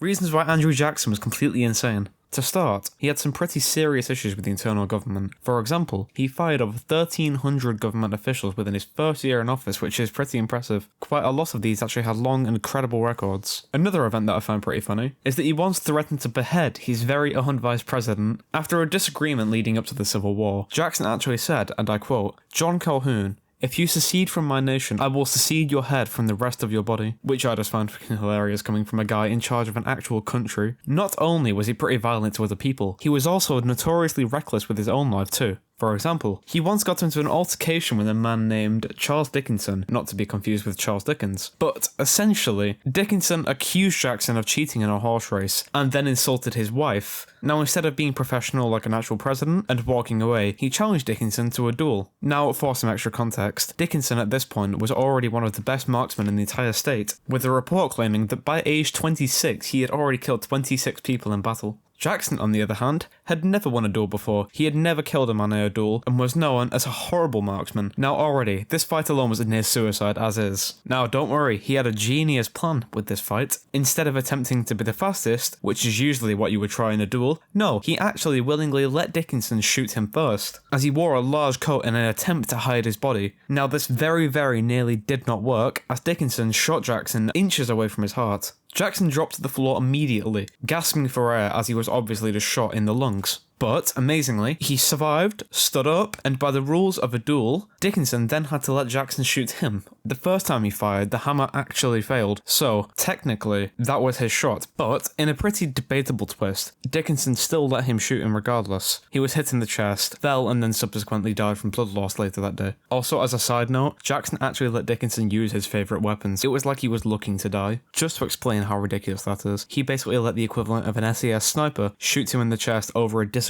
Reasons why Andrew Jackson was completely insane. To start, he had some pretty serious issues with the internal government. For example, he fired over 1,300 government officials within his first year in office, which is pretty impressive. Quite a lot of these actually had long and credible records. Another event that I found pretty funny is that he once threatened to behead his very own vice president. After a disagreement leading up to the Civil War, Jackson actually said, and I quote, "John Calhoun, if you secede from my nation, I will secede your head from the rest of your body," which I just found fucking hilarious coming from a guy in charge of an actual country. Not only was he pretty violent to other people, he was also notoriously reckless with his own life too. For example, he once got into an altercation with a man named Charles Dickinson, not to be confused with Charles Dickens. But essentially, Dickinson accused Jackson of cheating in a horse race, and then insulted his wife. Now, instead of being professional like an actual president and walking away, he challenged Dickinson to a duel. Now, for some extra context, Dickinson at this point was already one of the best marksmen in the entire state, with a report claiming that by age 26 he had already killed 26 people in battle. Jackson, on the other hand, had never won a duel before. He had never killed a man in a duel and was known as a horrible marksman. Now already, this fight alone was a near suicide as is. Now don't worry, he had a genius plan with this fight. Instead of attempting to be the fastest, which is usually what you would try in a duel, no, he actually willingly let Dickinson shoot him first, as he wore a large coat in an attempt to hide his body. Now this very nearly did not work, as Dickinson shot Jackson inches away from his heart. Jackson dropped to the floor immediately, gasping for air as he was obviously just shot in the lungs. But, amazingly, he survived, stood up, and by the rules of a duel, Dickinson then had to let Jackson shoot him. The first time he fired, the hammer actually failed, so, technically, that was his shot, but, in a pretty debatable twist, Dickinson still let him shoot him regardless. He was hit in the chest, fell, and then subsequently died from blood loss later that day. Also, as a side note, Jackson actually let Dickinson use his favourite weapons. It was like he was looking to die. Just to explain how ridiculous that is, he basically let the equivalent of an SES sniper shoot him in the chest over a disagreement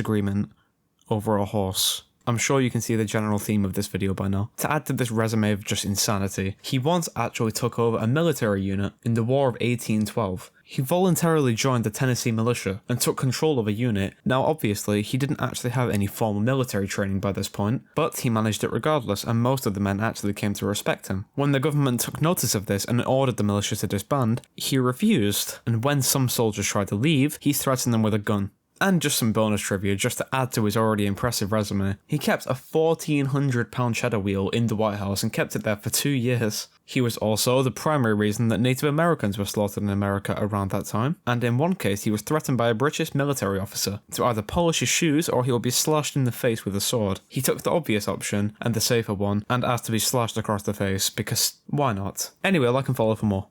over a horse. I'm sure you can see the general theme of this video by now. To add to this resume of just insanity, he once actually took over a military unit in the War of 1812. He voluntarily joined the Tennessee militia and took control of a unit. Now obviously, he didn't actually have any formal military training by this point, but he managed it regardless, and most of the men actually came to respect him. When the government took notice of this and ordered the militia to disband, he refused, and when some soldiers tried to leave, he threatened them with a gun. And just some bonus trivia just to add to his already impressive resume. He kept a 1,400-pound cheddar wheel in the White House and kept it there for 2 years. He was also the primary reason that Native Americans were slaughtered in America around that time, and in one case he was threatened by a British military officer to either polish his shoes or he would be slashed in the face with a sword. He took the obvious option, and the safer one, and asked to be slashed across the face, because why not? Anyway, like and follow for more.